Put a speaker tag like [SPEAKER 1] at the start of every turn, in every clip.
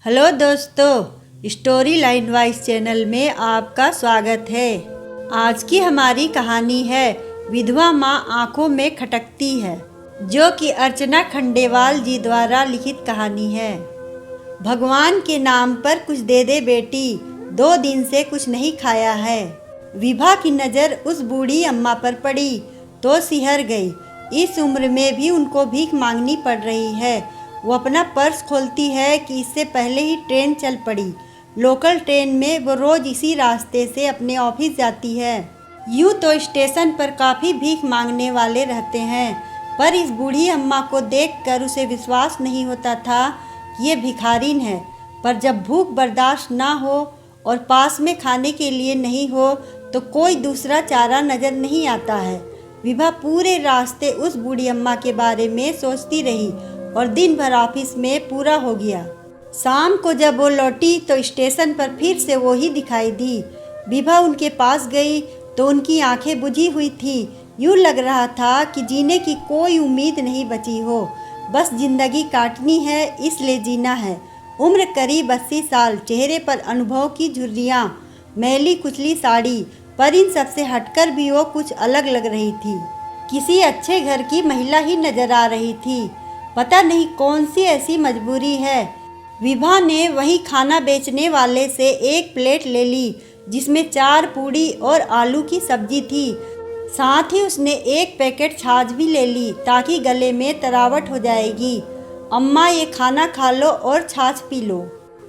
[SPEAKER 1] Hello दोस्तों, story line wise channel में आपका स्वागत है। आज की हमारी कहानी है विधवा माँ आंखों में खटकती है, जो कि अर्चना खंडेवाल जी द्वारा लिखित कहानी है। भगवान के नाम पर कुछ दे दे बेटी, 2 दिन से कुछ नहीं खाया है। विभा की नज़र उस बूढ़ी अम्मा पर पड़ी तो सिहर गई। इस उम्र में भी उनको भीख मांगनी पड़ रही है। वो अपना पर्स खोलती है कि इससे पहले ही ट्रेन चल पड़ी। लोकल ट्रेन में वो रोज़ इसी रास्ते से अपने ऑफिस जाती है। यूँ तो स्टेशन पर काफ़ी भीख मांगने वाले रहते हैं, पर इस बूढ़ी अम्मा को देखकर उसे विश्वास नहीं होता था कि ये भिखारिन है। पर जब भूख बर्दाश्त ना हो और पास में खाने के लिए नहीं हो तो कोई दूसरा चारा नज़र नहीं आता है। विभा पूरे रास्ते उस बूढ़ी अम्मा के बारे में सोचती रही और दिन भर ऑफिस में पूरा हो गया। शाम को जब वो लौटी तो स्टेशन पर फिर से वो ही दिखाई दी। विभा उनके पास गई तो उनकी आंखें बुझी हुई थी। यूँ लग रहा था कि जीने की कोई उम्मीद नहीं बची हो, बस जिंदगी काटनी है इसलिए जीना है। उम्र करीब 80 साल, चेहरे पर अनुभव की झुर्रियाँ, मैली कुचली साड़ी, पर इन सबसे हटकर भी वो कुछ अलग लग रही थी। किसी अच्छे घर की महिला ही नजर आ रही थी। पता नहीं कौन सी ऐसी मजबूरी है। विभा ने वही खाना बेचने वाले से एक प्लेट ले ली जिसमें 4 पूड़ी और आलू की सब्जी थी। साथ ही उसने एक पैकेट छाछ भी ले ली ताकि गले में तरावट हो जाएगी। अम्मा, ये खाना खा लो और छाछ पी लो,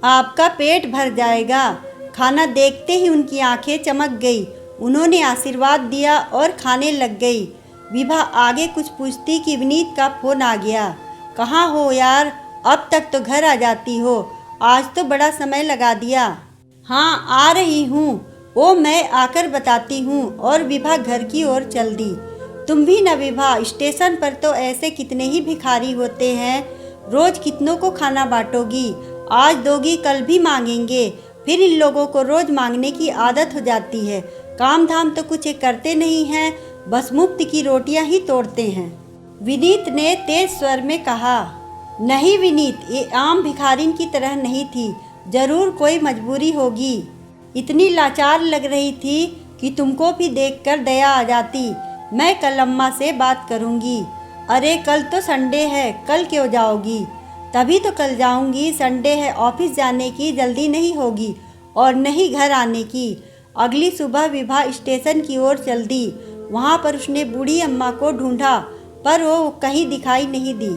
[SPEAKER 1] आपका पेट भर जाएगा। खाना देखते ही उनकी आंखें चमक गई। उन्होंने आशीर्वाद दिया और खाने लग गई। विभा आगे कुछ पूछती कि विनीत का फ़ोन आ गया। कहाँ हो यार, अब तक तो घर आ जाती हो, आज तो बड़ा समय लगा दिया। हाँ, आ रही हूँ, वो मैं आकर बताती हूँ। और विभा घर की ओर चल दी। तुम भी न विभा, स्टेशन पर तो ऐसे कितने ही भिखारी होते हैं, रोज कितनों को खाना बांटोगी। आज दोगी कल भी मांगेंगे, फिर इन लोगों को रोज मांगने की आदत हो जाती है। काम धाम तो कुछ करते नहीं हैं, बस मुफ्त की रोटियां ही तोड़ते हैं। विनीत ने तेज स्वर में कहा। नहीं विनीत, ये आम भिखारिन की तरह नहीं थी, जरूर कोई मजबूरी होगी। इतनी लाचार लग रही थी कि तुमको भी देखकर दया आ जाती। मैं कल अम्मा से बात करूंगी। अरे कल तो संडे है, कल क्यों जाओगी? तभी तो कल जाऊंगी, संडे है, ऑफिस जाने की जल्दी नहीं होगी और नहीं घर आने की। अगली सुबह विभा स्टेशन की ओर चल दी। वहाँ पर उसने बूढ़ी अम्मा को ढूंढा पर वो कहीं दिखाई नहीं दी।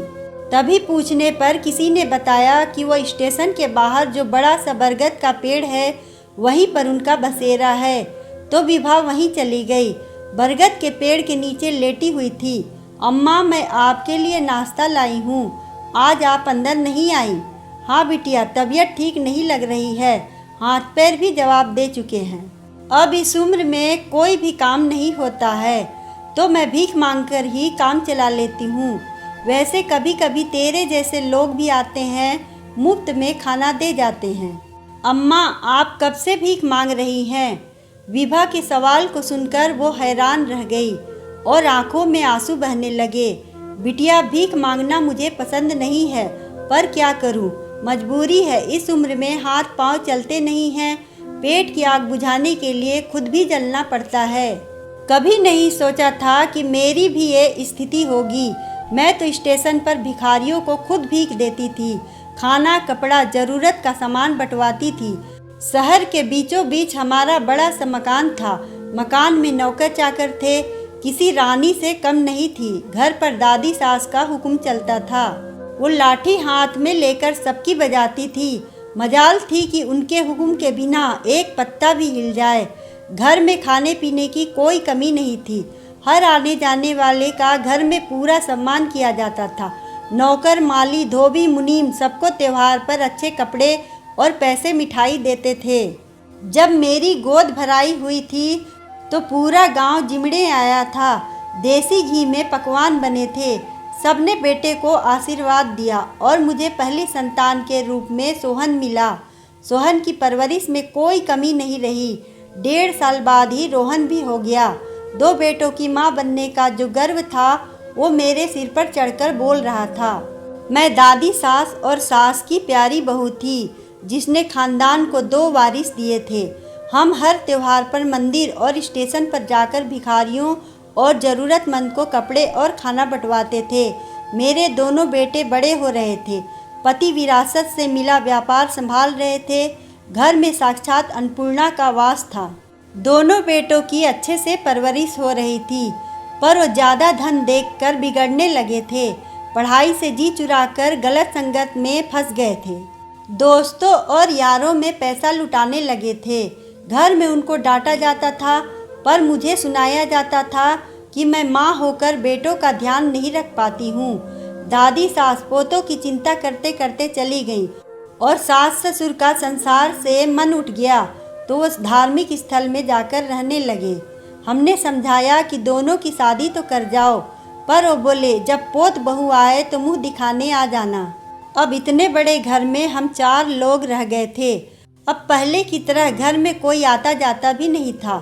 [SPEAKER 1] तभी पूछने पर किसी ने बताया कि वो स्टेशन के बाहर जो बड़ा सा बरगद का पेड़ है वहीं पर उनका बसेरा है। तो विभा वहीं चली गई। बरगद के पेड़ के नीचे लेटी हुई थी। अम्मा, मैं आपके लिए नाश्ता लाई हूँ, आज आप अंदर नहीं आई? हाँ बिटिया, तबीयत ठीक नहीं लग रही है, हाथ पैर भी जवाब दे चुके हैं। अब इस उम्र में कोई भी काम नहीं होता है तो मैं भीख मांगकर ही काम चला लेती हूँ। वैसे कभी कभी तेरे जैसे लोग भी आते हैं, मुफ्त में खाना दे जाते हैं। अम्मा, आप कब से भीख मांग रही हैं? विभा के सवाल को सुनकर वो हैरान रह गई और आंखों में आंसू बहने लगे। बिटिया, भीख मांगना मुझे पसंद नहीं है, पर क्या करूँ, मजबूरी है। इस उम्र में हाथ पांव चलते नहीं हैं, पेट की आग बुझाने के लिए खुद भी जलना पड़ता है। कभी नहीं सोचा था कि मेरी भी ये स्थिति होगी। मैं तो स्टेशन पर भिखारियों को खुद भीख देती थी, खाना कपड़ा ज़रूरत का सामान बंटवाती थी। शहर के बीचों बीच हमारा बड़ा सा मकान था। मकान में नौकर चाकर थे, किसी रानी से कम नहीं थी। घर पर दादी सास का हुक्म चलता था। वो लाठी हाथ में लेकर सबकी बजाती थी। मजाल थी कि उनके हुक्म के बिना एक पत्ता भी हिल जाए। घर में खाने पीने की कोई कमी नहीं थी। हर आने जाने वाले का घर में पूरा सम्मान किया जाता था। नौकर माली धोबी मुनीम सबको त्योहार पर अच्छे कपड़े और पैसे मिठाई देते थे। जब मेरी गोद भराई हुई थी तो पूरा गांव जिमड़े आया था। देसी घी में पकवान बने थे। सबने बेटे को आशीर्वाद दिया और मुझे पहली संतान के रूप में सोहन मिला। सोहन की परवरिश में कोई कमी नहीं रही। 1.5 साल बाद ही रोहन भी हो गया। 2 बेटों की माँ बनने का जो गर्व था वो मेरे सिर पर चढ़कर बोल रहा था। मैं दादी सास और सास की प्यारी बहू थी। जिसने खानदान को 2 वारिस दिए थे। हम हर त्योहार पर मंदिर और स्टेशन पर जाकर भिखारियों और ज़रूरतमंद को कपड़े और खाना बंटवाते थे। मेरे दोनों बेटे बड़े हो रहे थे। पति विरासत से मिला व्यापार संभाल रहे थे। घर में साक्षात अन्नपूर्णा का वास था। दोनों बेटों की अच्छे से परवरिश हो रही थी, पर वो ज़्यादा धन देखकर बिगड़ने लगे थे। पढ़ाई से जी चुराकर गलत संगत में फंस गए थे। दोस्तों और यारों में पैसा लुटाने लगे थे। घर में उनको डांटा जाता था, पर मुझे सुनाया जाता था कि मैं माँ होकर बेटों का ध्यान नहीं रख पाती हूँ। दादी सास पोतों की चिंता करते करते चली गई और सास ससुर का संसार से मन उठ गया तो उस धार्मिक स्थल में जाकर रहने लगे। हमने समझाया कि दोनों की शादी तो कर जाओ, पर वो बोले जब पोत बहू आए तो मुंह दिखाने आ जाना। अब इतने बड़े घर में हम 4 लोग रह गए थे। अब पहले की तरह घर में कोई आता जाता भी नहीं था।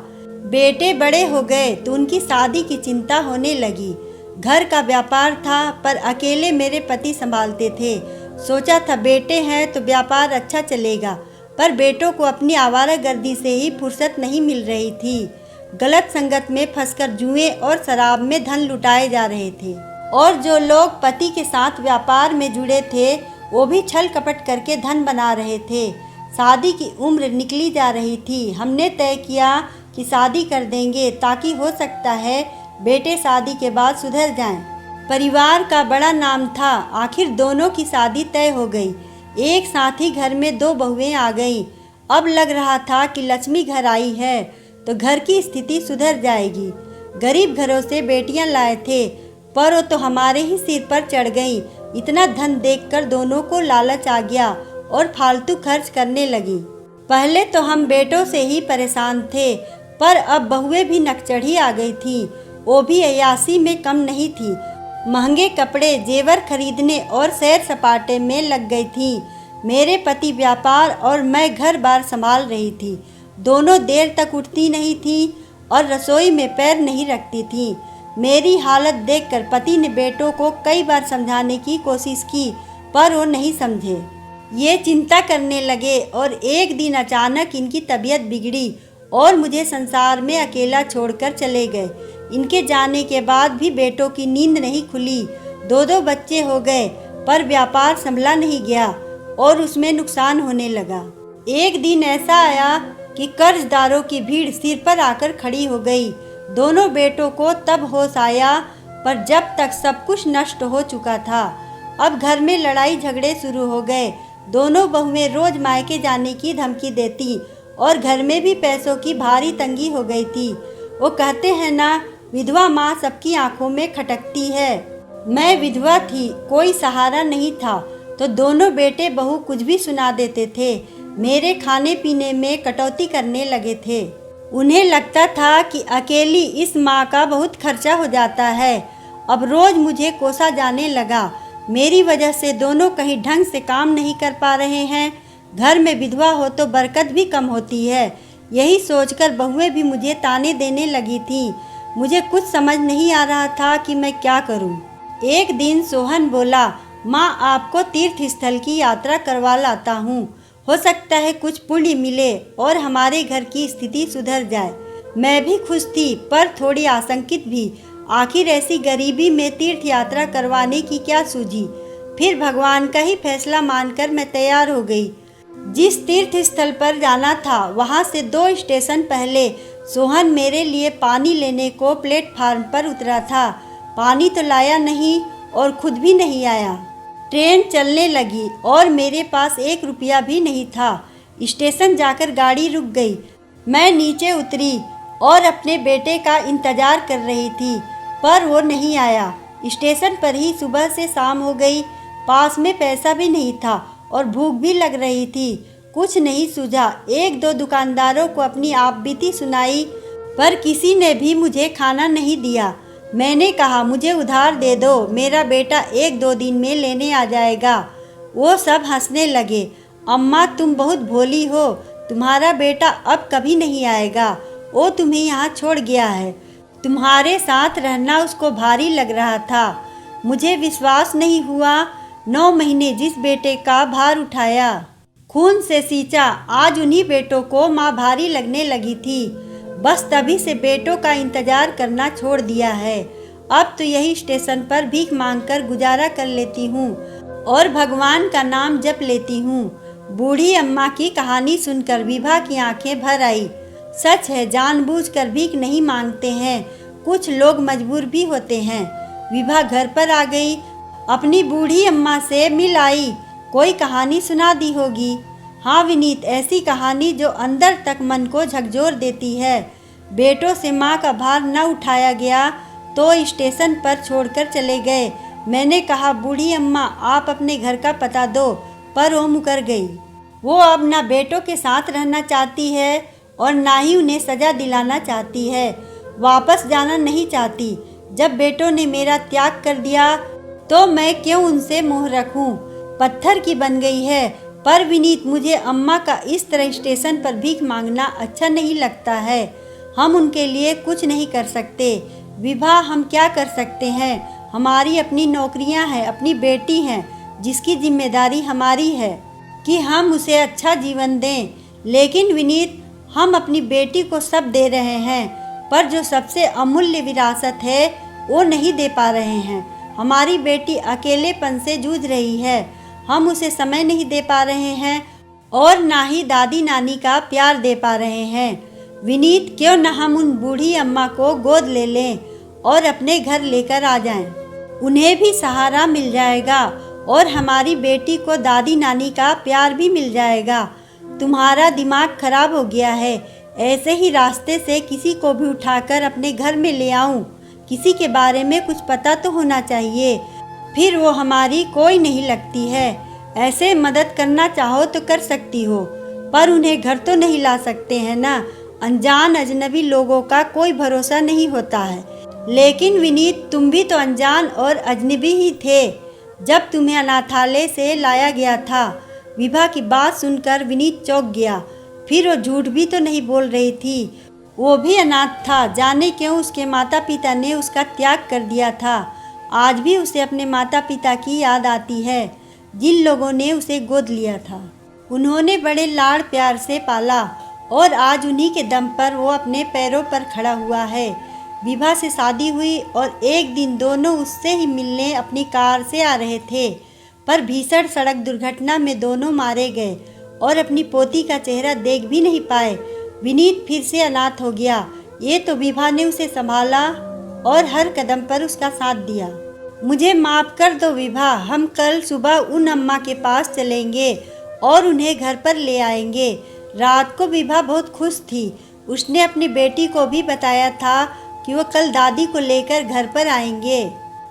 [SPEAKER 1] बेटे बड़े हो गए तो उनकी शादी की चिंता होने लगी। घर का व्यापार था, पर अकेले मेरे पति संभालते थे। सोचा था बेटे हैं तो व्यापार अच्छा चलेगा, पर बेटों को अपनी आवारागर्दी से ही फुर्सत नहीं मिल रही थी। गलत संगत में फंसकर जुए और शराब में धन लुटाए जा रहे थे, और जो लोग पति के साथ व्यापार में जुड़े थे वो भी छल कपट करके धन बना रहे थे। शादी की उम्र निकली जा रही थी। हमने तय किया कि शादी कर देंगे, ताकि हो सकता है बेटे शादी के बाद सुधर जाएं। परिवार का बड़ा नाम था। आखिर दोनों की शादी तय हो गई। एक साथ ही घर में 2 बहुएं आ गईं। अब लग रहा था कि लक्ष्मी घर आई है तो घर की स्थिति सुधर जाएगी। गरीब घरों से बेटियां लाए थे, पर वो तो हमारे ही सिर पर चढ़ गईं। इतना धन देखकर दोनों को लालच आ गया और फालतू खर्च करने लगी। पहले तो हम बेटों से ही परेशान थे, पर अब बहुएं भी नकचढ़ी आ गई थी। वो भी अय्यासी में कम नहीं थी। महंगे कपड़े जेवर खरीदने और सैर सपाटे में लग गई थी। मेरे पति व्यापार और मैं घर बार संभाल रही थी। दोनों देर तक उठती नहीं थी और रसोई में पैर नहीं रखती थी। मेरी हालत देखकर पति ने बेटों को कई बार समझाने की कोशिश की, पर वो नहीं समझे। ये चिंता करने लगे और एक दिन अचानक इनकी तबीयत बिगड़ी और मुझे संसार में अकेला छोड़कर चले गए। इनके जाने के बाद भी बेटों की नींद नहीं खुली। 2 बच्चे हो गए, पर व्यापार संभला नहीं गया और उसमें नुकसान होने लगा। एक दिन ऐसा आया कि कर्जदारों की भीड़ सिर पर आकर खड़ी हो गई। दोनों बेटों को तब होश आया, पर जब तक सब कुछ नष्ट हो चुका था। अब घर में लड़ाई झगड़े शुरू हो गए। दोनों बहुएं रोज मायके जाने की धमकी देती और घर में भी पैसों की भारी तंगी हो गई थी। वो कहते हैं ना, विधवा माँ सबकी आंखों में खटकती है। मैं विधवा थी, कोई सहारा नहीं था, तो दोनों बेटे बहू कुछ भी सुना देते थे। मेरे खाने पीने में कटौती करने लगे थे। उन्हें लगता था कि अकेली इस माँ का बहुत खर्चा हो जाता है। अब रोज मुझे कोसा जाने लगा। मेरी वजह से दोनों कहीं ढंग से काम नहीं कर पा रहे हैं। घर में विधवा हो तो बरकत भी कम होती है। यही सोचकर बहुएं भी मुझे ताने देने लगी थीं। मुझे कुछ समझ नहीं आ रहा था कि मैं क्या करूं। एक दिन सोहन बोला, माँ आपको तीर्थ स्थल की यात्रा करवा लाता हूँ। हो सकता है कुछ पुण्य मिले और हमारे घर की स्थिति सुधर जाए। मैं भी खुश थी, पर थोड़ी आशंकित भी। आखिर ऐसी गरीबी में तीर्थ यात्रा करवाने की क्या सूझी। फिर भगवान का ही फैसला मानकर मैं तैयार हो गई। जिस तीर्थ स्थल पर जाना था, वहाँ से 2 स्टेशन पहले सोहन मेरे लिए पानी लेने को प्लेटफार्म पर उतरा था। पानी तो लाया नहीं और खुद भी नहीं आया। ट्रेन चलने लगी और मेरे पास 1 रुपया भी नहीं था। स्टेशन जाकर गाड़ी रुक गई। मैं नीचे उतरी और अपने बेटे का इंतजार कर रही थी, पर वो नहीं आया। स्टेशन पर ही सुबह से शाम हो गई। पास में पैसा भी नहीं था और भूख भी लग रही थी। कुछ नहीं सूझा। 1-2 दुकानदारों को अपनी आपबीती सुनाई, पर किसी ने भी मुझे खाना नहीं दिया। मैंने कहा, मुझे उधार दे दो, मेरा बेटा 1-2 दिन में लेने आ जाएगा। वो सब हंसने लगे। अम्मा तुम बहुत भोली हो, तुम्हारा बेटा अब कभी नहीं आएगा। वो तुम्हें यहाँ छोड़ गया है। तुम्हारे साथ रहना उसको भारी लग रहा था। मुझे विश्वास नहीं हुआ। 9 महीने जिस बेटे का भार उठाया, खून से सींचा। आज उन्हीं बेटों को माँ भारी लगने लगी थी। बस तभी से बेटों का इंतजार करना छोड़ दिया है। अब तो यही स्टेशन पर भीख मांगकर गुजारा कर लेती हूँ और भगवान का नाम जप लेती हूँ। बूढ़ी अम्मा की कहानी सुनकर विभा की आंखें भर आई। सच है, जानबूझकर भीख नहीं मांगते हैं, कुछ लोग मजबूर भी होते हैं। विभा घर पर आ गई, अपनी बूढ़ी अम्मा से मिल आई। कोई कहानी सुना दी होगी। हाँ विनीत, ऐसी कहानी जो अंदर तक मन को झकझोर देती है। बेटों से माँ का भार न उठाया गया तो स्टेशन पर छोड़कर चले गए। मैंने कहा बूढ़ी अम्मा आप अपने घर का पता दो, पर वो मुकर गई। वो अब ना बेटों के साथ रहना चाहती है और ना ही उन्हें सजा दिलाना चाहती है। वापस जाना नहीं चाहती। जब बेटों ने मेरा त्याग कर दिया तो मैं क्यों उनसे मोह रखूं? पत्थर की बन गई है। पर विनीत, मुझे अम्मा का इस तरह स्टेशन पर भीख मांगना अच्छा नहीं लगता है। हम उनके लिए कुछ नहीं कर सकते। विभा, हम क्या कर सकते हैं? हमारी अपनी नौकरियां हैं, अपनी बेटी हैं, जिसकी जिम्मेदारी हमारी है कि हम उसे अच्छा जीवन दें। लेकिन विनीत, हम अपनी बेटी को सब दे रहे हैं, पर जो सबसे अमूल्य विरासत है वो नहीं दे पा रहे हैं। हमारी बेटी अकेलेपन से जूझ रही है। हम उसे समय नहीं दे पा रहे हैं और ना ही दादी नानी का प्यार दे पा रहे हैं। विनीत, क्यों न हम उन बूढ़ी अम्मा को गोद ले लें और अपने घर लेकर आ जाएं। उन्हें भी सहारा मिल जाएगा और हमारी बेटी को दादी नानी का प्यार भी मिल जाएगा। तुम्हारा दिमाग खराब हो गया है। ऐसे ही रास्ते से किसी को भी उठाकर अपने घर में ले आऊं? किसी के बारे में कुछ पता तो होना चाहिए, फिर वो हमारी कोई नहीं लगती है। ऐसे मदद करना चाहो तो कर सकती हो, पर उन्हें घर तो नहीं ला सकते हैं ना। अनजान अजनबी लोगों का कोई भरोसा नहीं होता है। लेकिन विनीत, तुम भी तो अनजान और अजनबी ही थे जब तुम्हें अनाथालय से लाया गया था। विभा की बात सुनकर विनीत चौंक गया। फिर वो झूठ भी तो नहीं बोल रही थी। वो भी अनाथ था। जाने क्यों उसके माता पिता ने उसका त्याग कर दिया था। आज भी उसे अपने माता पिता की याद आती है, जिन लोगों ने उसे गोद लिया था। उन्होंने बड़े लाड़ प्यार से पाला और आज उन्हीं के दम पर वो अपने पैरों पर खड़ा हुआ है। विभा से शादी हुई और एक दिन दोनों उससे ही मिलने अपनी कार से आ रहे थे, पर भीषण सड़क दुर्घटना में दोनों मारे गए और अपनी पोती का चेहरा देख भी नहीं पाए। विनीत फिर से अनाथ हो गया। ये तो विभा ने उसे संभाला और हर कदम पर उसका साथ दिया। मुझे माफ़ कर दो विभा, हम कल सुबह उन अम्मा के पास चलेंगे और उन्हें घर पर ले आएंगे। रात को विभा बहुत खुश थी। उसने अपनी बेटी को भी बताया था कि वो कल दादी को लेकर घर पर आएंगे।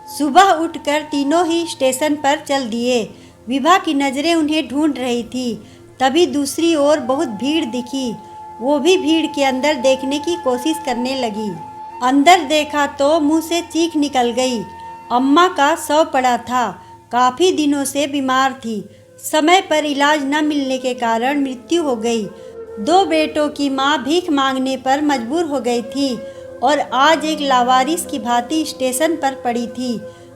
[SPEAKER 1] सुबह उठकर तीनों ही स्टेशन पर चल दिए। विभा की नज़रें उन्हें ढूंढ रही थी। तभी दूसरी ओर बहुत भीड़ दिखी। वो भी भीड़ के अंदर देखने की कोशिश करने लगी। अंदर देखा तो मुंह से चीख निकल गई। अम्मा का शव पड़ा था। काफ़ी दिनों से बीमार थी। समय पर इलाज न मिलने के कारण मृत्यु हो गई। 2 बेटों की माँ भीख मांगने पर मजबूर हो गई थी और आज एक लावारिस की भांति स्टेशन पर पड़ी थी।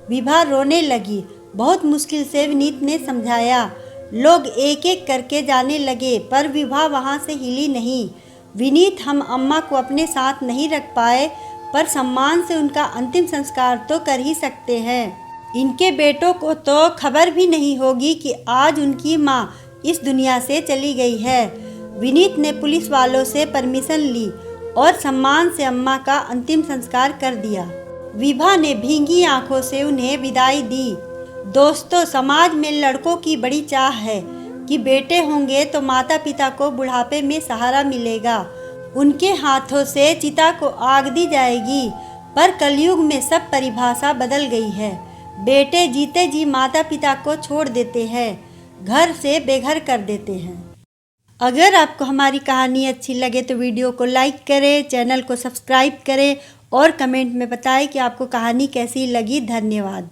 [SPEAKER 1] विभा रोने लगी। बहुत मुश्किल से विनीत ने समझाया। लोग एक एक करके जाने लगे, पर विभा वहाँ से हिली नहीं। विनीत, हम अम्मा को अपने साथ नहीं रख पाए, पर सम्मान से उनका अंतिम संस्कार तो कर ही सकते हैं। इनके बेटों को तो खबर भी नहीं होगी कि आज उनकी माँ इस दुनिया से चली गई है। विनीत ने पुलिस वालों से परमिशन ली और सम्मान से अम्मा का अंतिम संस्कार कर दिया। विभा ने भींगी आंखों से उन्हें विदाई दी। दोस्तों, समाज में लड़कों की बड़ी चाह है कि बेटे होंगे तो माता पिता को बुढ़ापे में सहारा मिलेगा। उनके हाथों से चिता को आग दी जाएगी। पर कलयुग में सब परिभाषा बदल गई है। बेटे जीते जी माता पिता को छोड़ देते हैं, घर से बेघर कर देते हैं। अगर आपको हमारी कहानी अच्छी लगे तो वीडियो को लाइक करें, चैनल को सब्सक्राइब करें और कमेंट में बताएं कि आपको कहानी कैसी लगी। धन्यवाद।